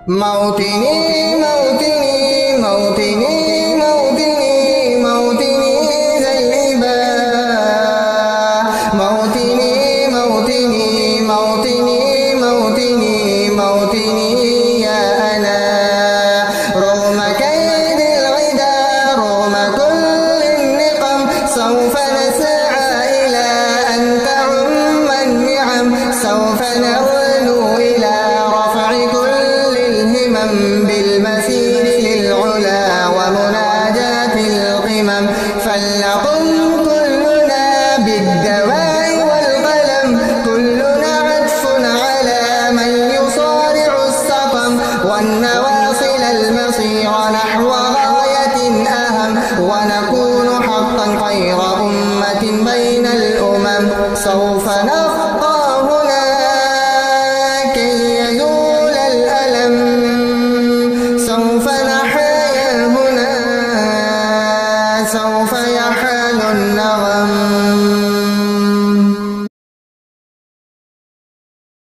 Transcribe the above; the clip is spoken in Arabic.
موطني موطني موطني موطني موطني ذا الإباء موطني موطني موطني موطني موطني يا أنا رغم كيد العدا رغم كل النقم سوف نسعى إلى أن تعم النعم سوف نولو إلى رفع كل الهمم بالمسير للعلا ومناجاة القمم فلنقم كلنا بالدواء والقلم كلنا عطف على من يصارع السقم والنواصل المصير نحو غاية أهم ونكون حقا خير أمة بين الأمم سوف نبقى هنا كي يزول الألم سوف نحيا هنا سوف يحل النغم